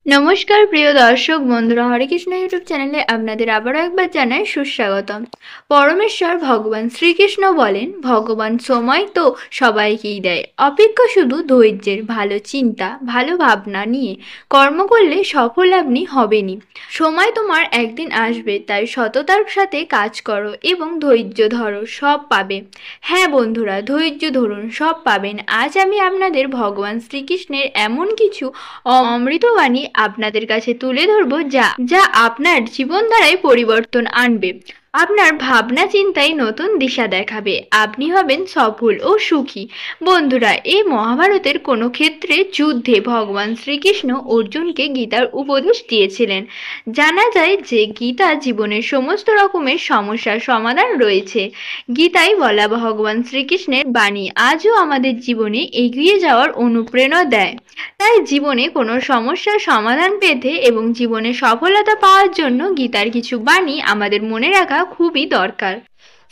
নমস্কার প্রিয় দর্শক বন্ধুরা, হরে কৃষ্ণ ইউটিউব চ্যানেলে আপনাদের আবারও একবার জানাই সুস্বাগতম। পরমেশ্বর ভগবান শ্রীকৃষ্ণ বলেন, ভগবান সময় তো সবাইকেই দেয়, অপেক্ষা শুধু ধৈর্যের। ভালো চিন্তা, ভালো ভাবনা নিয়ে কর্ম করলে সফল আপনি হবেনই। সময় তোমার একদিন আসবে, তাই সততার সাথে কাজ করো এবং ধৈর্য ধরো, সব পাবে। হ্যাঁ বন্ধুরা, ধৈর্য ধরুন, সব পাবেন। আজ আমি আপনাদের ভগবান শ্রীকৃষ্ণের এমন কিছু অমৃতবাণী আপনাদের কাছে তুলে ধরবো যা যা আপনার জীবনধারায় পরিবর্তন আনবে, আপনার ভাবনা চিন্তায় নতুন দিশা দেখাবে, আপনি হবেন সফল ও সুখী। বন্ধুরা, এই মহাভারতের কোনো ক্ষেত্রে যুদ্ধে ভগবান শ্রীকৃষ্ণ অর্জুনকে গীতার উপদেশ দিয়েছিলেন। জানা যায় যে গীতা জীবনের সমস্ত রকমের সমস্যার সমাধান রয়েছে। গীতায় বলা ভগবান শ্রীকৃষ্ণের বাণী আজও আমাদের জীবনে এগিয়ে যাওয়ার অনুপ্রেরণা দেয়। তাই জীবনে কোনো সমস্যার সমাধান পেতে এবং জীবনে সফলতা পাওয়ার জন্য গীতার কিছু বাণী আমাদের মনে রাখা খুবই দরকার।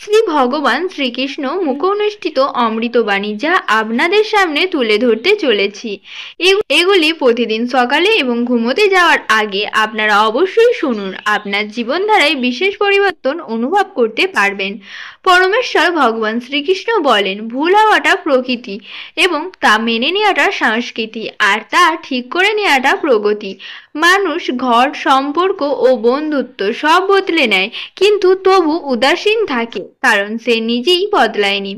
শ্রী ভগবান শ্রীকৃষ্ণ মুখনিষ্ঠিত অমৃতবাণী যা আপনাদের সামনে তুলে ধরতে চলেছি। এগুলি প্রতিদিন সকালে এবং ঘুমোতে যাওয়ার আগে আপনারা অবশ্যই শুনুন। আপনার জীবনধারায় বিশেষ পরিবর্তন অনুভব করতে পারবেন। পরমেশ্বর ভগবান শ্রীকৃষ্ণ বলেন, ভুল হওয়াটা প্রকৃতি এবং তা মেনে নেওয়াটা সংস্কৃতি, আর তা ঠিক করে নেওয়াটা প্রগতি। মানুষ ঘর, সম্পর্ক ও বন্ধুত্ব সব বদলে নেয়, কিন্তু তবু উদাসীন থাকে, কারণ সে নিজেই বদলায়নি।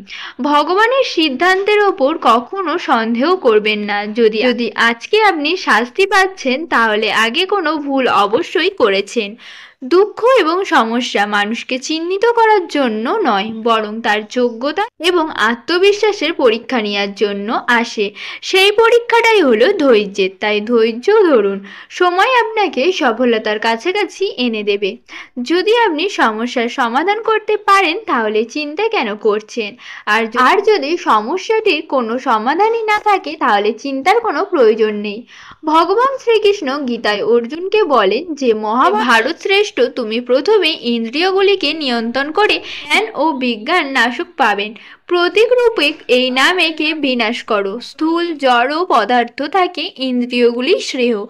ভগবানের সিদ্ধান্তের ওপর কখনো সন্দেহ করবেন না। যদি আজকে আপনি শাস্তি পাচ্ছেন, তাহলে আগে কোনো ভুল অবশ্যই করেছেন। দুঃখ এবং সমস্যা মানুষকে চিহ্নিত করার জন্য নয়, বরং তার যোগ্যতা এবং আত্মবিশ্বাসের পরীক্ষা নেওয়ার জন্য আসে। সেই পরীক্ষাটাই হলো ধৈর্যের। তাই ধৈর্য ধরুন, সময় আপনাকে সফলতার কাছাকাছি এনে দেবে। যদি আপনি সমস্যার সমাধান করতে পারেন, তাহলে চিন্তা কেন করছেন? আর যদি সমস্যাটির কোনো সমাধানই না থাকে, তাহলে চিন্তার কোনো প্রয়োজন নেই। ভগবান শ্রীকৃষ্ণ গীতায় অর্জুনকে বলেন যে, মহাভারত শ্রেষ্ঠ, তুমি প্রথমে ইন্দ্রিয়গুলিকে নিয়ন্ত্রণ করে জ্ঞান ও বিজ্ঞান নাশক পাবেন। প্রতীক রূপে এই নামেকে বিনাশ করো। স্থূল জড় পদার্থ থাকে ইন্দ্রিয়গুলি শ্রেয়,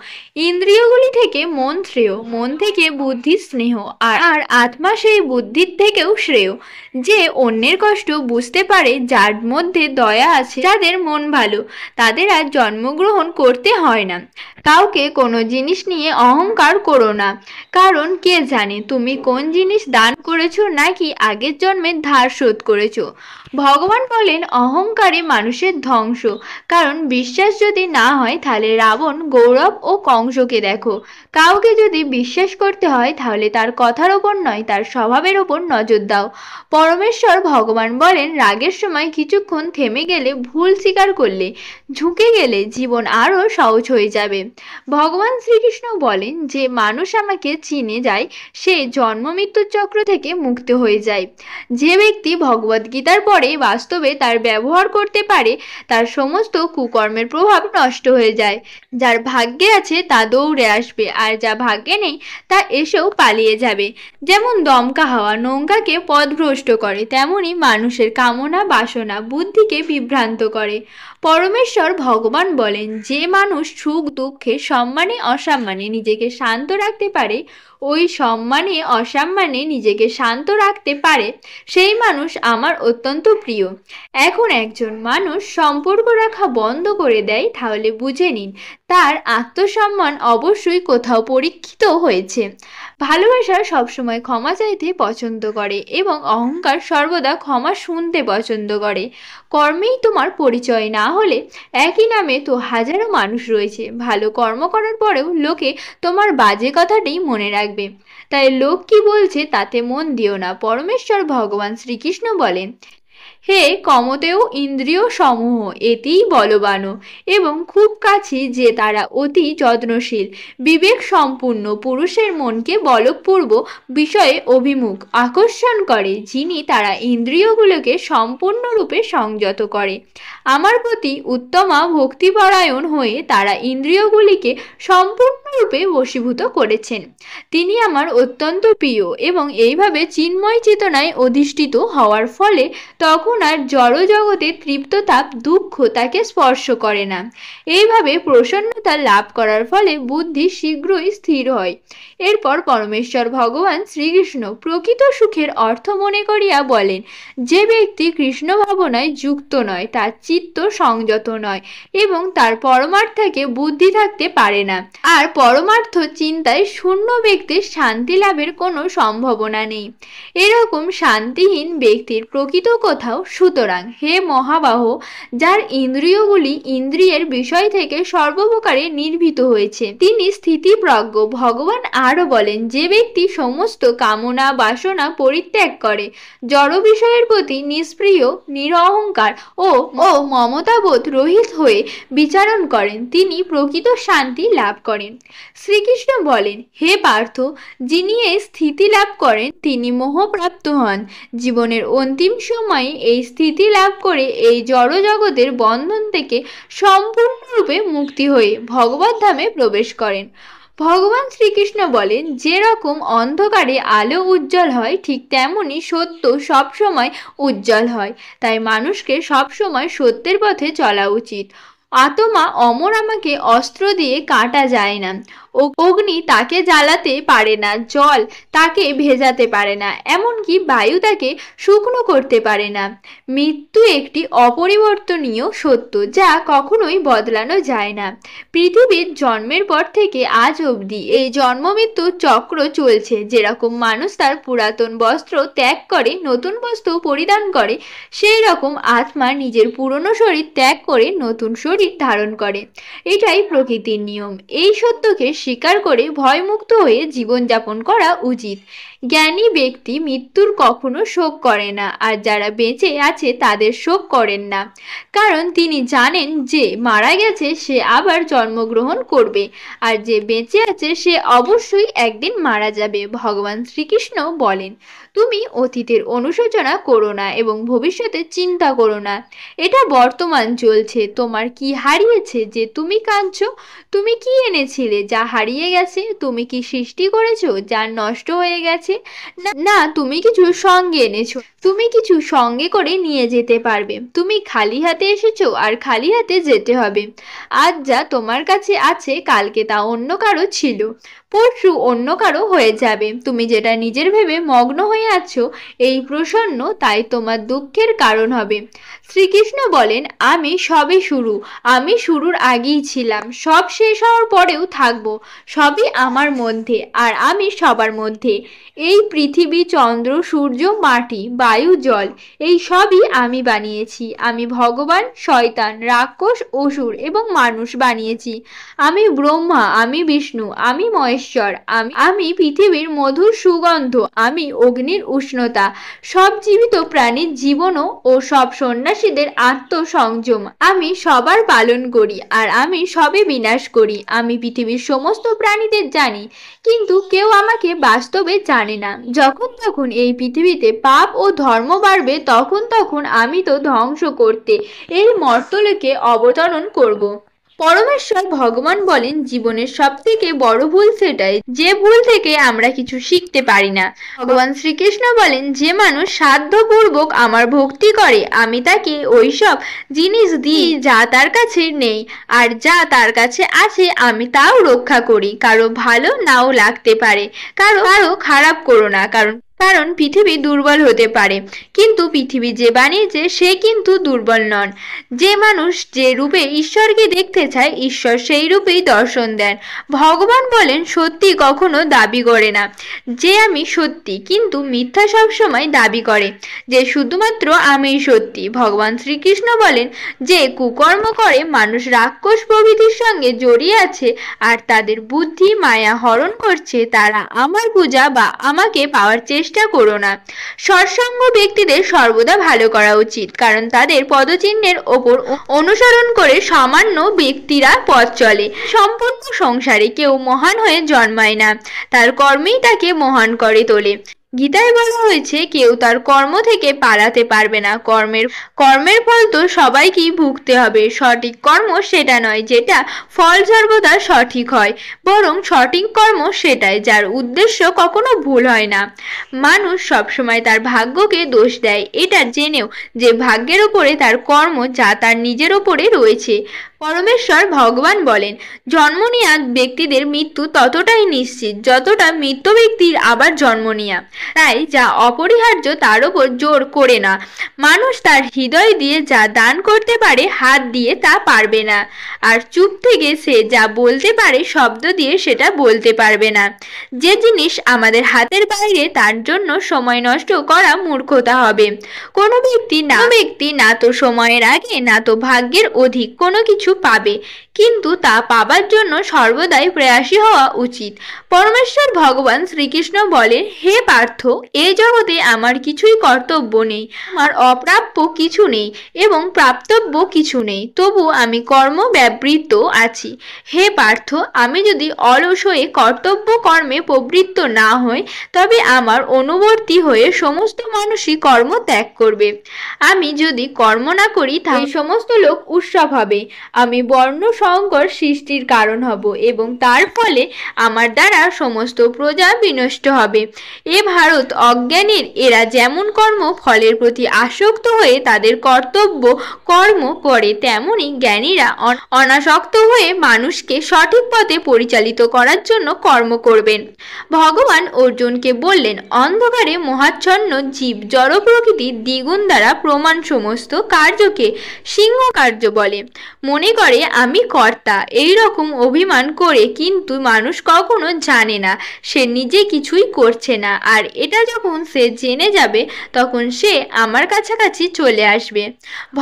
ইন্দ্রিয়গুলি থেকে মন শ্রেয়, মন থেকে বুদ্ধি স্নেহ, আর আত্মা সেই বুদ্ধির থেকেও শ্রেয়। যে অন্যের কষ্ট বুঝতে পারে, যার মধ্যে দয়া আছে, যাদের মন ভালো, তাদের আর জন্মগ্রহণ করতে হয় না। কাউকে কোনো জিনিস নিয়ে অহংকার করো না, কারণ কে জানে তুমি কোন জিনিস দান করেছো নাকি আগের জন্মের ধার শোধ করেছো। ভগবান বলেন, অহংকারে মানুষের ধ্বংস। কারণ বিশ্বাস যদি না হয়, তাহলে রাবণ, গৌরব ও কংসকে দেখো। কাউকে যদি বিশ্বাস করতে হয়, তাহলে তার কথার ওপর নয়, তার স্বভাবের ওপর নজর দাও। পরমেশ্বর ভগবান বলেন, রাগের সময় কিছুক্ষণ থেমে গেলে, ভুল স্বীকার করলে, ঝুঁকে গেলে জীবন আরও সহজ হয়ে যাবে। ভগবান শ্রীকৃষ্ণ বলেন, যে মানুষ আমাকে চিনে যায়, সে জন্ম মৃত্যুর চক্র থেকে মুক্ত হয়ে যায়। যে ব্যক্তি ভগবদ গীতার পরে বাস্তবে তার ব্যবহার করতে পারে, তার সমস্ত কুকর্মের প্রভাব নষ্ট হয়ে যায়। যার ভাগ্যে আছে তা দৌড়ে আসবে, আর যা ভাগ্যে নেই তা এসেও পালিয়ে যাবে। যেমন দমকা হাওয়া নৌকাকে পথভ্রষ্ট করে, তেমনি মানুষের কামনা বাসনা বুদ্ধিকে বিভ্রান্ত করে। পরমেশ্বর ভগবান বলেন, যে মানুষ সুখ দুঃখে, সম্মানে অসম্মানে নিজেকে শান্ত রাখতে পারে, ওই সম্মানে অসম্মানে নিজেকে শান্ত রাখতে পারে, সেই মানুষ আমার অত্যন্ত প্রিয়। এখন একজন মানুষ সম্পর্ক রাখা বন্ধ করে দেয়, তাহলে বুঝে নিন তার আত্মসম্মান অবশ্যই কোথাও পরীক্ষিত হয়েছে। ভালোবাসা সবসময় ক্ষমা চাইতে পছন্দ করে এবং অহংকার সর্বদা ক্ষমা শুনতে পছন্দ করে। কর্মেই তোমার পরিচয় না হলে, একই নামে তো হাজারো মানুষ রয়েছে। ভালো কর্ম করার পরেও লোকে তোমার বাজে কথাটি মনে রাখবে, তাই লোক কি বলছে তাতে মন দিও না। পরমেশ্বর ভগবান শ্রীকৃষ্ণ বলেন, হে কমতেও ইন্দ্রিয় সমূহ এতেই বলবান, এবং খুব কাছে যে তারা অতি যত্নশীল, বিবেক সম্পূর্ণ পুরুষের মনকে বলপূর্ব বিষয়ে অভিমুখ আকর্ষণ করে, যিনি তারা ইন্দ্রিয়গুলোকে সম্পূর্ণরূপে সংযত করে। আমার প্রতি উত্তমা ভক্তিপরায়ণ হয়ে তারা ইন্দ্রিয়গুলিকে সম্পূর্ণরূপে বশীভূত করেছেন। তিনি আমার অত্যন্ত প্রিয়, এবং এইভাবে চিন্ময় চেতনায় অধিষ্ঠিত হওয়ার ফলে তখন ভাবনার জড় জগতে তৃপ্ততা দুঃখ তাকে স্পর্শ করে না। এইভাবে প্রসন্নতা লাভ করার ফলে বুদ্ধি শীঘ্রই স্থির হয়। এরপর পরমেশ্বর ভগবান শ্রীকৃষ্ণ প্রকৃত সুখের অর্থ মনে করিয়া বলেন, যে ব্যক্তি কৃষ্ণ ভাবনায় যুক্ত নয় তার চিত্ত সংযত নয় এবং তার পরমার্থকে বুদ্ধি থাকতে পারে না। আর পরমার্থ চিন্তায় শূন্য ব্যক্তির শান্তি লাভের কোনো সম্ভাবনা নেই। এরকম শান্তিহীন ব্যক্তির প্রকৃত কোথাও। সুতরাং হে মহাবাহ, যার ইন্দ্রিয়গুলি ইন্দ্রিয়ের বিষয় থেকে সর্বপ্রকারে নির্ভীত হয়েছে, তিনি স্থিতিপ্রজ্ঞ। ভগবান আরও বলেন, যে ব্যক্তি সমস্ত কামনা বাসনা পরিত্যাগ করে, জড় বিষয়ের প্রতি নিষ্প্রিয়, নিরহংকার ও মমতাবোধ রহিত হয়ে বিচারণ করেন, তিনি প্রকৃত শান্তি লাভ করেন। শ্রীকৃষ্ণ বলেন, হে পার্থ, যিনি এই স্থিতি লাভ করেন তিনি মোহপ্রাপ্ত হন। জীবনের অন্তিম সময়ে এই স্থিতি লাভ করে এই জড় জগতের বন্ধন থেকে সম্পূর্ণরূপে মুক্তি হয়ে ভগবত ধামে প্রবেশ করেন। ভগবান শ্রীকৃষ্ণ বলেন, যেরকম অন্ধকারে আলো উজ্জ্বল হয় ঠিক তেমনি সত্য সবসময় উজ্জ্বল হয়। তাই মানুষকে সবসময় সত্যের পথে চলা উচিত। আত্মা অমর, আমাকে অস্ত্র দিয়ে কাটা যায় না, অগ্নি তাকে জ্বালাতে পারে না, জল তাকে ভেজাতে পারে না, এমনকি বায়ু তাকে শুকনো করতে পারে না। মৃত্যু একটি অপরিবর্তনীয় সত্য যা কখনোই বদলানো যায় না। পৃথিবীর জন্মের পর থেকে আজ অবধি এই জন্ম মৃত্যু চক্র চলছে। যেরকম মানুষ তার পুরাতন বস্ত্র ত্যাগ করে নতুন বস্ত্র পরিধান করে, সেই রকম আত্মা নিজের পুরনো শরীর ত্যাগ করে নতুন শরীর ধারণ করে। এটাই প্রকৃতির নিয়ম। এই সত্যকে স্বীকার করে ভয়মুক্ত হয়ে জীবনযাপন করা উচিত। জ্ঞানী ব্যক্তি মৃত্যুর কখনো শোক করে না, আর যারা বেঁচে আছে তাদের শোক করেন না, কারণ তিনি জানেন যে মারা গেছে সে আবার জন্মগ্রহণ করবে, আর যে বেঁচে আছে সে অবশ্যই একদিন মারা যাবে। ভগবান শ্রীকৃষ্ণ বলেন, তুমি অতীতের অনুশোচনা করো না এবং ভবিষ্যতের চিন্তা করো না। এটা বর্তমান চলছে। তোমার কি হারিয়েছে যে তুমি কাঁদছো? তুমি কি এনেছিলে যা হারিয়ে গেছে? তুমি কি সৃষ্টি করেছো যা নষ্ট হয়ে গেছে? না, তুমি কিছু সঙ্গে এনেছো। তুমি কিছু সঙ্গে করে নিয়ে যেতে পারবে। তুমি খালি হাতে এসেছো আর খালি হাতে যেতে হবে। আজ যা তোমার কাছে আছে কালকে তা অন্য কারো ছিল, পরশু অন্য কারো হয়ে যাবে। তুমি যেটা নিজের ভেবে মগ্ন হয়ে আছো এই প্রসন্ন, তাই তোমার দুঃখের কারণ হবে। শ্রীকৃষ্ণ বলেন, আমি সবে শুরু, আমি শুরুর আগেই ছিলাম, সব শেষ হওয়ার পরেও থাকবো। সবই আমার মধ্যে আর আমি সবার মধ্যে। এই পৃথিবী, চন্দ্র, সূর্য, মাটি, বায়ু, জল, এই সবই আমি বানিয়েছি। আমি ভগবান, শয়তান, রাক্ষস, অসুর এবং মানুষ বানিয়েছি। আমি ব্রহ্মা, আমি বিষ্ণু, আমি মহেশ্বর, আমি পৃথিবীর মধুর সুগন্ধ, আমি অগ্নির উষ্ণতা, সব জীবিত প্রাণীর জীবনও ও সব সন্ন্যাসীদের আত্মসংযম আমি সবার পালন করি, আর আমি সবে বিনাশ করি। আমি পৃথিবীর সমস্ত প্রাণীদের জানি, কিন্তু কেউ আমাকে বাস্তবে জানে না। যখন তখন এই পৃথিবীতে পাপ ও ধর্ম বাড়বে, তখন তখন আমি তো ধ্বংস করতে এই মর্তলোকে অবতরণ করব। পরমেশ্বর ভগবান বলেন, জীবনের সব থেকে বড় ভুল সেটাই যে ভুল থেকে আমরা কিছু শিখতে পারি না। ভগবান শ্রীকৃষ্ণ বলেন, যে মানুষ সাধ্যপূর্বক আমার ভক্তি করে আমি তাকে ওইসব জিনিস দিই যা তার কাছে নেই, আর যা তার কাছে আছে আমি তাও রক্ষা করি। কারো ভালো নাও লাগতে পারে, কারো খারাপ করো না, কারণ পৃথিবী দুর্বল হতে পারে, কিন্তু পৃথিবী যে বানিয়েছে সে কিন্তু দুর্বল নন। যে মানুষ যে রূপে ঈশ্বরকে দেখতে চায়, ঈশ্বর সেই রূপেই দর্শন দেন। ভগবান বলেন, সত্যি কখনো দাবি করে না যে আমি সত্যি, কিন্তু মিথ্যা সবসময় দাবি করে যে শুধুমাত্র আমিই সত্যি। ভগবান শ্রীকৃষ্ণ বলেন, যে কুকর্ম করে মানুষ রাক্ষস প্রভৃতির সঙ্গে জড়িয়ে আছে আর তাদের বুদ্ধি মায়া হরণ করছে, তারা আমার পূজা বা আমাকে পাওয়ার চেষ্টা করো না। সৎসঙ্গ ব্যক্তিদের সর্বদা ভালো করা উচিত, কারণ তাদের পদচিহ্নের ওপর অনুসরণ করে সামান্য ব্যক্তিরা পথ চলে। সম্পূর্ণ সংসারে কেউ মহান হয়ে জন্মায় না, তার কর্মেই তাকে মহান করে তোলে। গীতায় বলা হয়েছে কেউ তার কর্ম থেকে পালাতে পারবে না। কর্মের ফল তো সবাইকেই ভুগতে হবে। সঠিক কর্ম সেটা নয় যেটা ফল সর্বদা সঠিক হয়, বরং সঠিক কর্ম সেটাই যার উদ্দেশ্য কখনো ভুল হয় না। মানুষ সবসময় তার ভাগ্যকে দোষ দেয়, এটা জেনেও যে ভাগ্যের ওপরে তার কর্ম যা তার নিজের ওপরে রয়েছে। পরমেশ্বর ভগবান বলেন, জন্ম নেওয়া ব্যক্তিদের মৃত্যু ততটাই নিশ্চিত যতটা মৃত ব্যক্তির আবার জন্ম নেওয়া। তাই যা অপরিহার্য তার ওপর জোর করে না। মানুষ তার হৃদয় দিয়ে যা দান করতে পারে হাত দিয়ে তা পারবে না, আর চুপ থেকে সে যা বলতে পারে শব্দ দিয়ে সেটা বলতে পারবে না। যে জিনিস আমাদের হাতের বাইরে তার জন্য সময় নষ্ট করা মূর্খতা হবে। কোনো ব্যক্তি না তো সময়ের আগে না তো ভাগ্যের অধিক কোনো কিছু পাবে, কিন্তু তা পাবার জন্য সর্বদাই প্রয়াসী হওয়া উচিত। পরমেশ্বর ভগবান শ্রীকৃষ্ণ বলেন, হে পার্থ, এই জগতে আমার কিছুই কর্তব্য নেই, আমার অপ্রাপ্য কিছু নেই এবং প্রাপ্তব্য কিছু নেই, তবু আমি কর্ম ব্যাবৃত্ত আছি। হে পার্থ, আমি যদি অলস হয়ে কর্তব্য কর্মে প্রবৃত্ত না হই, তবে আমার অনুবর্তী হয়ে সমস্ত মানুষই কর্ম ত্যাগ করবে। আমি যদি কর্ম না করি তাহলে সমস্ত লোক উৎসব হবে। আমি বর্ণ সংকর সৃষ্টির কারণ হব এবং তার ফলে আমার দ্বারা সমস্ত প্রজা বিনষ্ট হবে। এ ভারত অজ্ঞানীর, এরা যেমন কর্ম ফলের প্রতি আসক্ত হয়ে তাদের কর্তব্য কর্ম করে, তেমনি জ্ঞানীরা অনাসক্ত হয়ে মানুষকে সঠিক পথে পরিচালিত করার জন্য কর্ম করবেন। ভগবান অর্জুনকে বললেন, অন্ধকারে মোহাচ্ছন্ন জীব জড় প্রকৃতির দ্বিগুণ দ্বারা প্রমাণ সমস্ত কার্যকে সিংহ কার্য বলে, মনে করে আমি কর্তা। এই রকম অভিমান করে কিন্তু মানুষ কখনো জানে না সে নিজে কিছুই করছে না, আর এটা যখন সে জেনে যাবে তখন সে আমার কাছাকাছি চলে আসবে।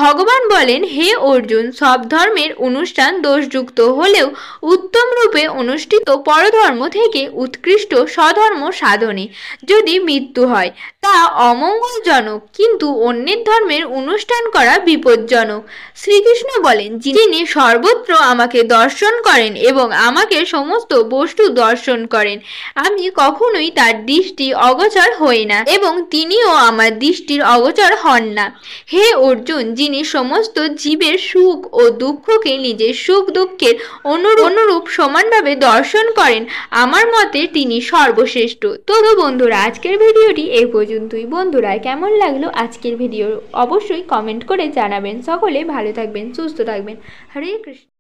ভগবান বলেন, হে অর্জুন, সব ধর্মের অনুষ্ঠান দোষযুক্ত হলেও উত্তম রূপে অনুষ্ঠিত পরধর্ম থেকে উৎকৃষ্ট স্বধর্ম সাধনে যদি মৃত্যু হয় তা অমঙ্গলজনক, কিন্তু অন্যের ধর্মের অনুষ্ঠান করা বিপজ্জনক। শ্রীকৃষ্ণ বলেন, যিনি সর্বত্র আমাকে দর্শন করেন এবং আমাকে সমস্ত বস্তু দর্শন করেন, আমি কখনোই তার দৃষ্টি অগোচর হই না এবং তিনিও আমার দৃষ্টির অগোচর হন না। হে অর্জুন, যিনি সমস্ত জীবের সুখ ও দুঃখকে নিজের সুখ দুঃখের অনুরূপ সমানভাবে দর্শন করেন, আমার মতে তিনি সর্বশ্রেষ্ঠ। তো বন্ধুরা, আজকের ভিডিওটি এই পর্যন্তই। বন্ধুরা, কেমন লাগলো আজকের ভিডিও অবশ্যই কমেন্ট করে জানাবেন। সকলে ভালো থাকবেন, সুস্থ থাকবেন। হরে কৃষ্ণ।